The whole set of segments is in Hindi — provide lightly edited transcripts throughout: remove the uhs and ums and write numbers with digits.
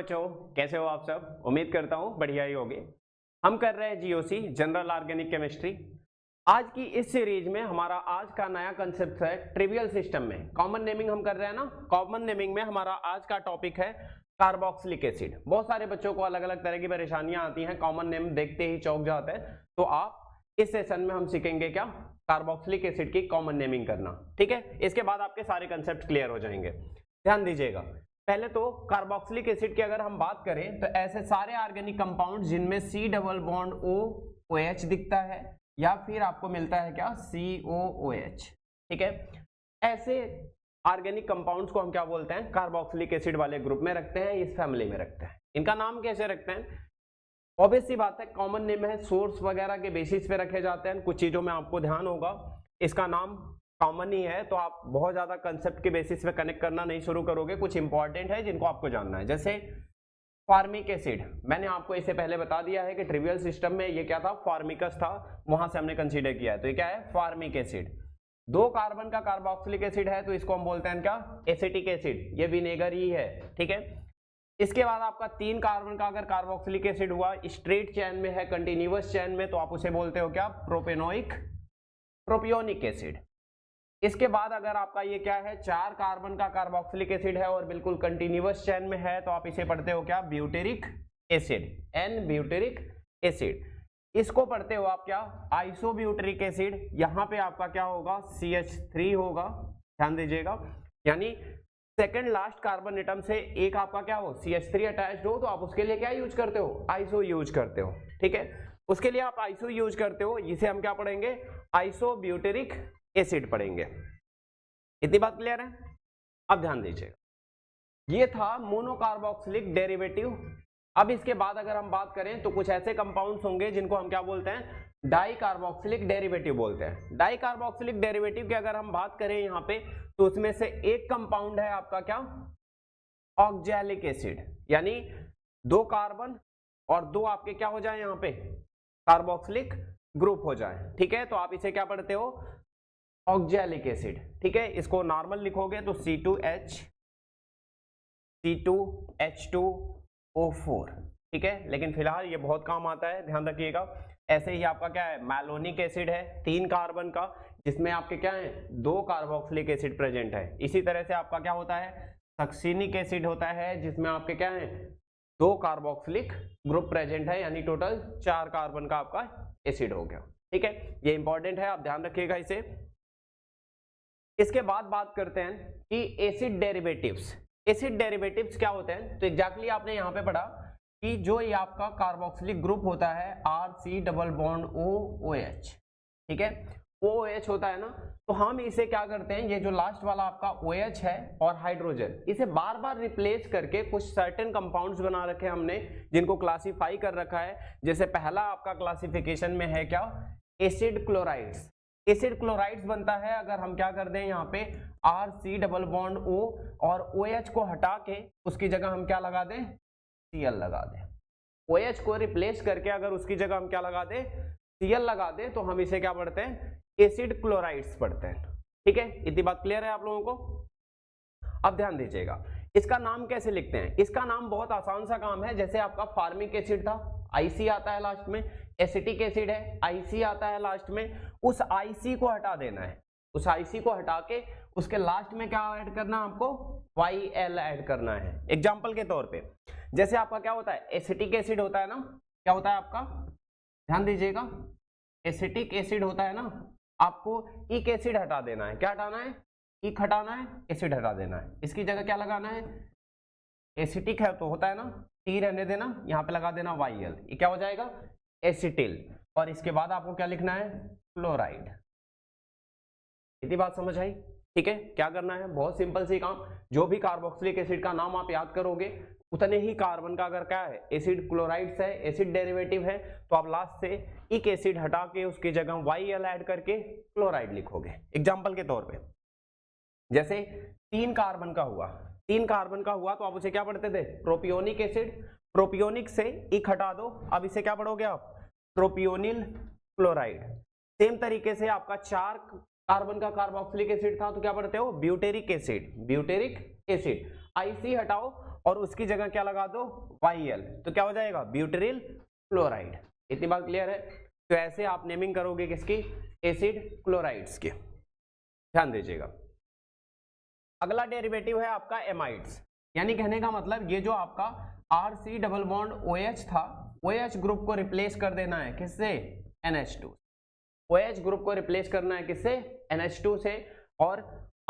बच्चों, कैसे हो आप सब। उम्मीद करता हूँ बढ़िया ही होगे। हम कर रहे हैं जीओसी जनरल ऑर्गेनिक केमिस्ट्री। आज की इस सीरीज में हमारा आज का नया कंसेप्ट है ट्रिवियल सिस्टम में कॉमन नेमिंग हम कर रहे हैं ना। कॉमन नेमिंग में हमारा आज का टॉपिक है कार्बोक्सिलिक एसिड। बहुत सारे बच्चों को अलग अलग तरह की परेशानियां आती हैं, कॉमन नेम देखते ही चौंक जाते हैं। तो आप इस सेशन में हम सीखेंगे क्या, कार्बोक्सिलिक एसिड की कॉमन नेमिंग करना। ठीक है, इसके बाद आपके सारे कंसेप्ट क्लियर हो जाएंगे। ध्यान दीजिएगा, पहले तो कार्बोक्सिलिक एसिड की अगर हम बात करें तो ऐसे सारे ऑर्गेनिक कंपाउंड जिनमें C डबल बॉन्ड OH दिखता है या फिर आपको मिलता है क्या COOH। ठीक है, ऐसे ऑर्गेनिक कंपाउंड्स को हम क्या बोलते हैं, कार्बोक्सिलिक एसिड वाले ग्रुप में रखते हैं, इस फैमिली में रखते हैं। इनका नाम कैसे रखते हैं, ऑब्वियस सी बात है, कॉमन नेम है, सोर्स वगैरह के बेसिस पे रखे जाते हैं। कुछ चीजों में आपको ध्यान होगा, इसका नाम कॉमन ही है तो आप बहुत ज्यादा कंसेप्ट के बेसिस पे कनेक्ट करना नहीं शुरू करोगे। कुछ इंपॉर्टेंट है जिनको आपको जानना है, जैसे फॉर्मिक एसिड। मैंने आपको इससे पहले बता दिया है कि ट्रिवियल सिस्टम में ये क्या था, फॉर्मिकस था, वहां से हमने कंसीडर किया है। तो ये क्या है, फॉर्मिक एसिड। 2 कार्बन का कार्बोक्सिलिक एसिड है तो इसको हम बोलते हैं क्या, एसिटिक एसिड। ये विनेगर ही है। ठीक है, इसके बाद आपका 3 कार्बन का अगर कार्बोक्सिलिक एसिड हुआ, स्ट्रेट चेन में है, कंटिन्यूअस चेन में, तो आप उसे बोलते हो क्या, प्रोपियोनिक एसिड। इसके बाद अगर आपका ये क्या है, 4 कार्बन का कार्बोक्सिलिक एसिड है और बिल्कुल कंटिन्यूअस चेन में है, तो आप इसे पढ़ते हो क्या, butyric acid, N butyric acid. इसको पढ़ते हो आप क्या, आइसोब्यूटेरिक एसिड। यहां पे आपका क्या होगा, CH3 होगा। ध्यान दीजिएगा, यानी सेकंड लास्ट कार्बन एटम से एक आपका क्या हो, CH3 अटैच्ड हो, तो आप उसके लिए क्या यूज करते हो, आइसो यूज करते हो। ठीक है, उसके लिए आप आइसो यूज करते हो, इसे हम क्या पढ़ेंगे, आइसोब्यूटेरिक एसिड पढ़ेंगे। इतनी बात क्लियर है। अब ध्यान दीजिएगा, ये था मोनोकार्बोक्सिलिक डेरिवेटिव। अब इसके बाद अगर हम बात करें तो कुछ ऐसे कंपाउंड्स होंगे जिनको हम क्या बोलते हैं, डाई कार्बोक्सिलिक डेरिवेटिव बोलते हैं। डाई कार्बोक्सिलिक डेरिवेटिव की अगर हम बात करें यहाँ पे, तो उसमें से एक कंपाउंड है आपका क्या, ऑक्जेलिक एसिड। यानी 2 कार्बन और 2 आपके क्या हो जाए यहाँ पे, कार्बोक्सिलिक ग्रुप हो जाए। ठीक है, तो आप इसे क्या पढ़ते हो, ऑक्जेलिक एसिड। ठीक है, इसको नॉर्मल लिखोगे तो C2H2O4। ठीक है, लेकिन फिलहाल ये बहुत काम आता है, ध्यान रखिएगा। ऐसे ही आपका क्या है, मैलोनिक एसिड है, 3 कार्बन का, जिसमें आपके क्या है, 2 कार्बोक्सिलिक एसिड प्रेजेंट है। इसी तरह से आपका क्या होता है, सक्सिनिक एसिड होता है, जिसमें आपके क्या है, 2 कार्बोक्सिलिक ग्रुप प्रेजेंट है, यानी टोटल 4 कार्बन का आपका एसिड हो गया। ठीक है, ये इंपॉर्टेंट है, आप ध्यान रखिएगा इसे। इसके बाद बात करते हैं कि एसिड डेरिवेटिव्स। एसिड डेरिवेटिव्स क्या होते हैं, तो एग्जैक्टली आपने यहां पे पढ़ा कि जो ये आपका कार्बोक्सिलिक ग्रुप होता है RC डबल बॉन्ड OH। ठीक है, OH होता है ना, तो हम इसे क्या करते हैं, ये जो लास्ट वाला आपका OH है और हाइड्रोजन, इसे बार बार रिप्लेस करके कुछ सर्टेन कंपाउंड्स बना रखे हैं हमने, जिनको क्लासिफाई कर रखा है। जैसे पहला आपका क्लासिफिकेशन में है क्या, एसिड क्लोराइड्स। एसिड क्लोराइड्स बनता है अगर हम क्या कर दें, यहाँ पे RC डबल बॉन्ड O और OH को हटा के उसकी जगह हम क्या लगा दें, Cl लगा दें। OH को रिप्लेस करके अगर उसकी जगह हम क्या लगा दें, Cl लगा दें, तो हम इसे क्या पढ़ते हैं, एसिड क्लोराइड्स पढ़ते हैं। ठीक है, इतनी बात क्लियर है आप लोगों को। अब ध्यान दीजिएगा, इसका नाम कैसे लिखते हैं। इसका नाम बहुत आसान सा काम है, जैसे आपका फार्मिक एसिड था, IC आता है लास्ट में, एसिटिक एसिड है, IC आता है लास्ट में, उस IC को हटा देना है। उस IC को हटा के उसके लास्ट में क्या ऐड करना है आपको, YL ऐड करना है। एग्जांपल के तौर पे, जैसे आपका क्या होता है, एसिटिक एसिड होता है ना, क्या होता है आपका, ध्यान दीजिएगा, एसिटिक एसिड होता है ना, आपको इक एसिड हटा देना है। क्या हटाना है, इक हटाना है, एसिड हटा देना है। इसकी जगह क्या लगाना है, एसिटिक है तो होता है ना, T रहने देना, यहाँ पे लगा देना YL, ये क्या हो जाएगा, एसिटिल। और इसके बाद आपको क्या लिखना है, क्लोराइड। इतनी बात समझ आई। ठीक है, क्या करना है, बहुत सिंपल सी काम, जो भी कार्बोक्सिलिक एसिड का नाम आप याद करोगे, उतने ही कार्बन का अगर क्या है, एसिड क्लोराइड्स है, एसिड डेरिवेटिव है, तो आप लास्ट से इक एसिड हटा के उसकी जगह YL ऐड करके क्लोराइड लिखोगे। एग्जाम्पल के तौर पे, जैसे 3 कार्बन का हुआ, 3 कार्बन का हुआ, तो आप उसे क्या पढ़ते थे, प्रोपियोनिक एसिड। प्रोपियोनिक से इक हटा दो, अब इसे क्या पढ़ोगे आप, प्रोपियोनिल क्लोराइड। सेम तरीके से आपका 4 कार्बन का कार्बोक्सिलिक एसिड था, तो क्या पढ़ते हो, butyric acid. Butyric acid, IC हटाओ और उसकी जगह क्या लगा दो YL, तो क्या हो जाएगा ब्यूटेरिल क्लोराइड। इतनी बात क्लियर है। तो ऐसे आप नेमिंग करोगे किसकी, एसिड क्लोराइड्स की, ध्यान दीजिएगा। अगला डेरिवेटिव है आपका एमाइड्स, यानी कहने का मतलब ये जो आपका RC डबल बॉन्ड OH था, OH ग्रुप को रिप्लेस कर देना है किससे, NH2। OH ग्रुप को रिप्लेस करना है किससे, NH2 से। और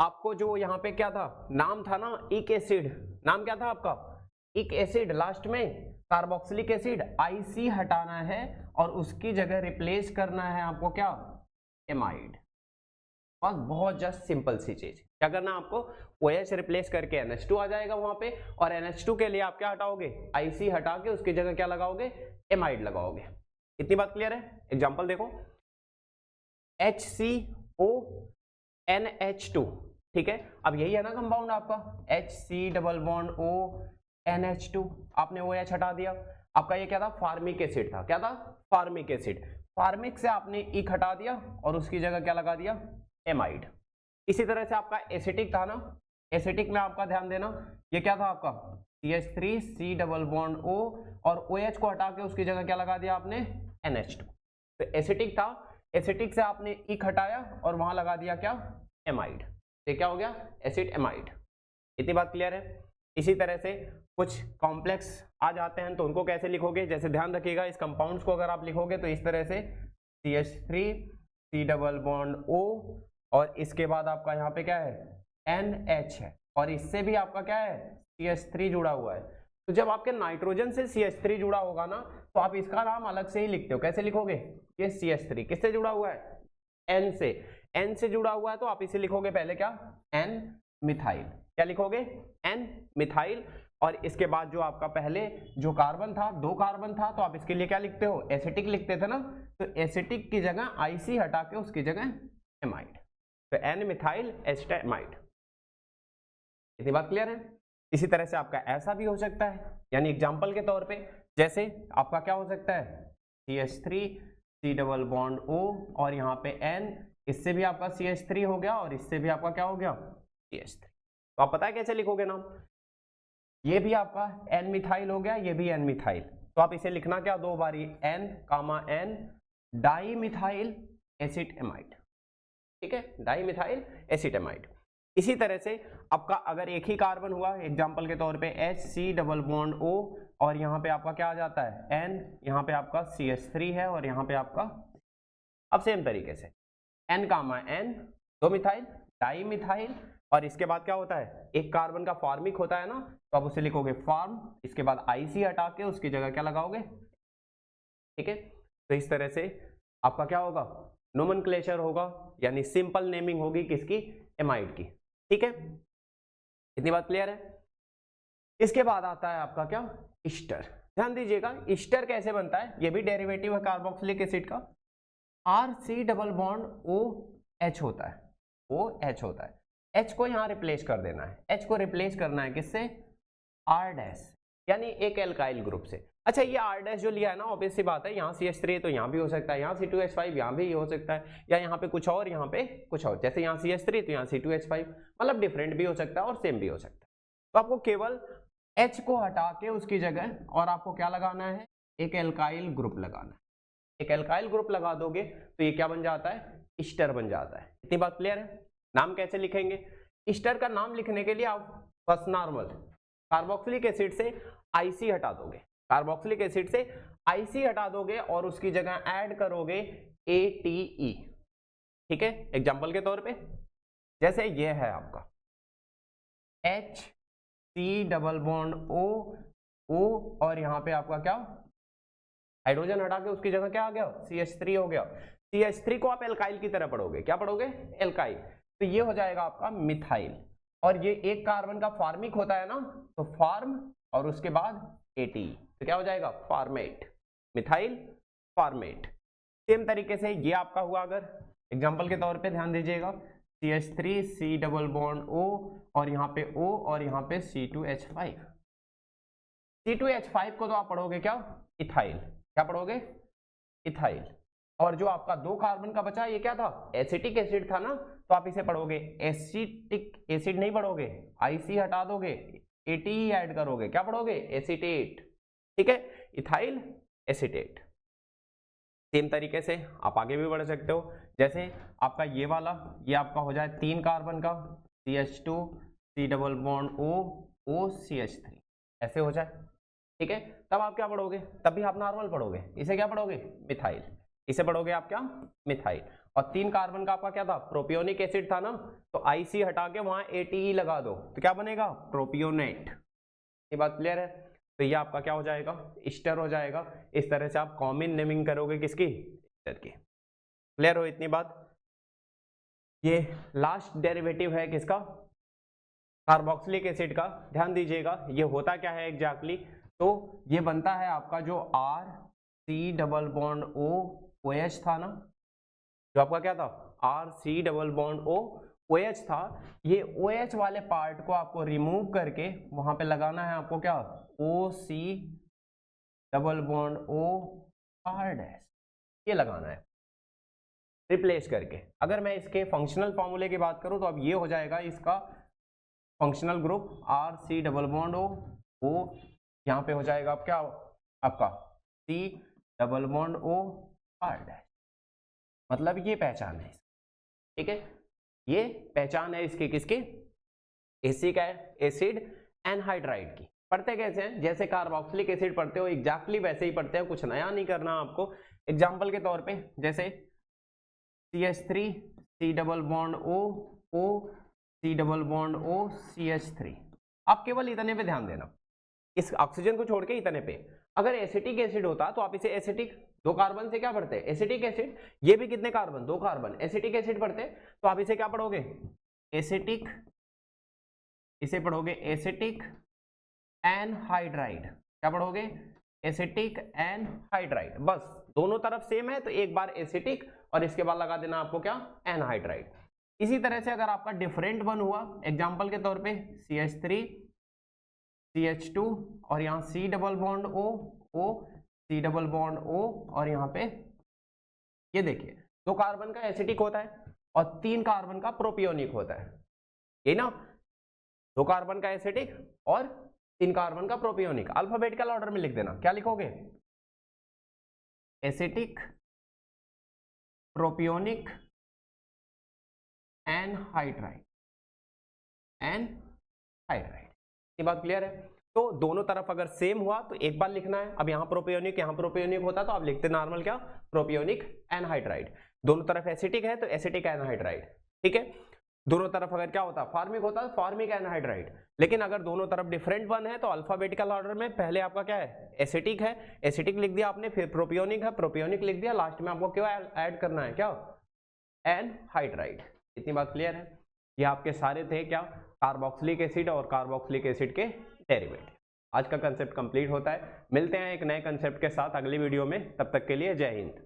आपको जो यहाँ पे क्या था, नाम था ना इक एसिड, नाम क्या था आपका, इक एसिड, लास्ट में कार्बोक्सिलिक एसिड, IC हटाना है और उसकी जगह रिप्लेस करना है आपको क्या, एमाइड। बस बहुत जस्ट सिंपल सी चीज, क्या करना है आपको, OH रिप्लेस करके NH2 आ जाएगा वहां पे, और NH2 के लिए आप क्या हटाओगे, IC हटा के उसकी जगह क्या लगाओगे, एमाइड लगाओगे। इतनी बात क्लियर है। एग्जांपल देखो, HCO NH2, ठीक है। अब यही है ना कंपाउंड आपका HC double bond O NH2, आपने OH हटा दिया, आपका ये क्या था, फार्मिक एसिड था, क्या था, फार्मिक एसिड। फार्मिक से आपने इक हटा दिया और उसकी जगह क्या लगा दिया, एमाइड। इसी तरह से आपका एसिटिक था ना, एसिटिक में आपका ध्यान देना, ये क्या था आपका CH3 C double bond O, और OH को हटा के उसकी जगह क्या लगा दिया आपने, NH2। तो एसिटिक था, एसिटिक से आपने इक हटाया और वहां लगा दिया क्या, एमाइड। ये क्या हो गया, एसिड एमाइड। इतनी बात क्लियर है। इसी तरह से कुछ कॉम्प्लेक्स आ जाते हैं तो उनको कैसे लिखोगे, जैसे ध्यान रखिएगा इस कंपाउंड्स को अगर आप लिखोगे तो इस तरह से CH3 C double bond O, और इसके बाद आपका यहाँ पे क्या है NH है, और इससे भी आपका क्या है CH3 जुड़ा हुआ है। तो जब आपके नाइट्रोजन से CH3 जुड़ा होगा ना, तो आप इसका नाम अलग से ही लिखते हो, कैसे लिखोगे, ये CH3 किससे जुड़ा हुआ है, N से, N से जुड़ा हुआ है, तो आप इसे लिखोगे पहले क्या, N मिथाइल, क्या लिखोगे, N मिथाइल। और इसके बाद जो आपका पहले जो कार्बन था, 2 कार्बन था, तो आप इसके लिए क्या लिखते हो, एसिटिक लिखते थे ना, तो एसिटिक की जगह IC हटा के उसकी जगह एमाइड, तो N मिथाइल एस्टेमाइड। इतनी बात क्लियर है। इसी तरह से आपका ऐसा भी हो सकता है, यानी एग्जांपल के तौर पे जैसे आपका क्या हो सकता है, CH3 C double bond O, और यहाँ पे N, इससे भी आपका CH3 हो गया और इससे भी आपका क्या हो गया, CH3। तो आप पता है कैसे लिखोगे नाम, ये भी आपका N मिथाइल हो गया, ये भी N मिथाइल, तो आप इसे लिखना क्या, 2 बारी N N di methyl acetamide, ठीक है, डाई मिथाइल एसिटेमाइड। इसी तरह से आपका अगर एक ही कार्बन हुआ, एग्जांपल के तौर पे HC डबल बॉन्ड O, और यहाँ पे आपका क्या आ जाता है N, यहाँ पे आपका CH3 है और यहाँ पे आपका, अब सेम तरीके से N N 2 methyl di methyl, और इसके बाद क्या होता है, एक कार्बन का फार्मिक होता है ना, तो आप उसे लिखोगे फार्म, इसके बाद IC हटा के उसकी जगह क्या लगाओगे, ठीक है। तो इस तरह से आपका क्या होगा, नोमेनक्लेचर होगा, यानी सिंपल नेमिंग होगी किसकी, एमाइड की, ठीक है। इतनी बात क्लियर है। इसके बाद आता है आपका क्या, ईस्टर। ध्यान दीजिएगा ईस्टर कैसे बनता है, ये भी डेरिवेटिव है कार्बोक्सिलिक एसिड का, RC डबल बॉन्ड OH होता है, OH होता है, H को यहाँ रिप्लेस कर देना है, H को रिप्लेस करना है किससे, R डैश, यानी एक एल्काइल ग्रुप से। अच्छा ये R डैश जो लिया है ना, ऑब्वियस सी बात है, यहाँ CH3 है तो यहाँ भी हो सकता है, यहाँ C2H5 यहाँ भी हो सकता है, या यहाँ पे कुछ और, यहाँ पे कुछ और, जैसे यहाँ CH3 तो यहाँ C2H5, मतलब डिफरेंट भी हो सकता है और सेम भी हो सकता है। तो आपको केवल H को हटा के उसकी जगह और आपको क्या लगाना है, एक एल्काइल ग्रुप लगाना है। एक एल्काइल ग्रुप लगा दोगे तो ये क्या बन जाता है, ईस्टर बन जाता है। इतनी बात क्लियर है। नाम कैसे लिखेंगे, ईस्टर का नाम लिखने के लिए आप बस नॉर्मल कार्बोक्सिलिक एसिड से IC हटा दोगे, कार्बोक्सिलिक एसिड से IC हटा दोगे और उसकी जगह ऐड करोगे ATE, ठीक है। एग्जांपल के तौर पे जैसे ये है आपका HC डबल बॉन्ड O, और यहाँ पे आपका क्या, हाइड्रोजन हटा के उसकी जगह क्या आ गया, CH3 हो गया। CH3 को आप एल्काइल की तरह पढ़ोगे, क्या पढ़ोगे, एल्काइल, तो ये हो जाएगा आपका मिथाइल, और ये एक कार्बन का फार्मिक होता है ना, तो फार्म और उसके बाद ATE, तो क्या हो जाएगा, फार्मेट, मिथाइल फार्मेट। सेम तरीके से ये आपका हुआ, अगर एग्जांपल के तौर पे ध्यान दीजिएगा, CH3 C double bond O, और यहाँ पे O, और यहाँ पे C2H5, C2H5 को तो आप पढ़ोगे क्या, इथाइल, क्या पढ़ोगे, इथाइल। और जो आपका 2 कार्बन का बचा ये क्या था, एसिटिक एसिड था ना, तो आप इसे पढ़ोगे एसिटिक एसिड नहीं पढ़ोगे, IC हटा दोगे, ATE ऐड करोगे, क्या पढ़ोगे, एसीटेट, ठीक है, इथाइल एसीटेट। सेम तरीके से आप आगे भी बढ़ सकते हो, जैसे आपका ये वाला, ये आपका हो जाए 3 कार्बन का CH2 C double bond O O CH3, ऐसे हो जाए, ठीक है। तब आप क्या पढ़ोगे, तब भी आप नॉर्मल पढ़ोगे, इसे क्या पढ़ोगे, मिथाइल, इसे पढ़ोगे आप क्या, मिथाइल। और 3 कार्बन का आपका क्या था, प्रोपियोनिक एसिड था ना, तो IC हटा के वहां ATE लगा दो तो क्या बनेगा, प्रोपियोनेट। ये बात क्लियर है। तो ये आपका क्या हो जाएगा, ईस्टर हो जाएगा। इस तरह से आप कॉमन नेमिंग करोगे किसकी, ईस्टर की। क्लियर हो इतनी बात। ये लास्ट डेरिवेटिव है किसका, कार्बोक्सिलिक एसिड का। ध्यान दीजिएगा ये होता क्या है एग्जैक्टली, तो ये बनता है आपका जो RC double bond O OH था ना, जो आपका क्या था, RC double bond O OH था, ये OH वाले पार्ट को आपको रिमूव करके वहां पे लगाना है आपको क्या, OC double bond O R dash, ये लगाना है रिप्लेस करके। अगर मैं इसके फंक्शनल फॉर्मूले की बात करूं तो अब ये हो जाएगा इसका functional group RC double bond O यहाँ पे हो जाएगा आप क्या, आपका C double bond O R dash, मतलब ये पहचान है, ठीक है, ये पहचान है इसकी, किसकी, एसिक एसिड एनहाइड्राइड की। पढ़ते कैसे हैं, जैसे कार्बोक्सिलिक एसिड पढ़ते हो एग्जैक्टली वैसे ही पढ़ते हैं, कुछ नया नहीं करना आपको। एग्जांपल के तौर पे जैसे CH3 C double bond O O C double bond O CH3, आप केवल इतने पे ध्यान देना, इस ऑक्सीजन को छोड़ के इतने पे। अगर एसिटिक एसिड होता तो आप इसे एसिटिक, 2 कार्बन से क्या पढ़ते हैं, एसिटिक एसिड, ये भी कितने कार्बन, 2 कार्बन, एसिटिक एसिड पढ़ते, तो आप इसे क्या पढ़ोगे, एसिटिक, इसे पढ़ोगे एसिटिक एनहाइड्राइड, क्या पढ़ोगे, एसिटिक एनहाइड्राइड। बस दोनों तरफ सेम है तो एक बार एसिटिक और इसके बाद लगा देना आपको क्या, एनहाइड्राइड। इसी तरह से अगर आपका डिफरेंट वन हुआ, एग्जांपल के तौर पे CH3 CH2 और यहाँ C double bond O O C double bond O, और यहाँ पे ये देखिए 2 कार्बन का एसिटिक होता है और 3 कार्बन का प्रोपियोनिक होता है, ये ना, 2 कार्बन का एसिटिक और 3 कार्बन का प्रोपियोनिक। अल्फाबेटिकल ऑर्डर में लिख देना, क्या लिखोगे, एसिटिक प्रोपियोनिक एनहाइड्राइड, एनहाइड्राइड। ये बात क्लियर है। तो दोनों तरफ अगर सेम हुआ तो एक बार लिखना है। अब यहाँ प्रोपियोनिक होता तो आप लिखते नॉर्मल क्या, प्रोपियोनिक एनहाइड्राइड। दोनों तरफ एसिटिक है तो एसिटिक एनहाइड्राइड, ठीक है। दोनों तरफ अगर क्या होता, फार्मिक होता तो फार्मिक एनहाइड्राइड। लेकिन अगर दोनों तरफ डिफरेंट वन है तो अल्फाबेटिकल ऑर्डर में पहले आपका क्या है, एसिटिक है, एसिटिक लिख दिया आपने, फिर प्रोपियोनिक है, प्रोपियोनिक लिख दिया, लास्ट में आपको क्या ऐड करना है, क्या, एनहाइड्राइड। इतनी बात क्लियर है। ये आपके सारे थे क्या, कार्बोक्सिलिक एसिड और कार्बोक्सिलिक एसिड के डेरिवेटिव। आज का कंसेप्ट कंप्लीट होता है। मिलते हैं एक नए कंसेप्ट के साथ अगली वीडियो में, तब तक के लिए जय हिंद।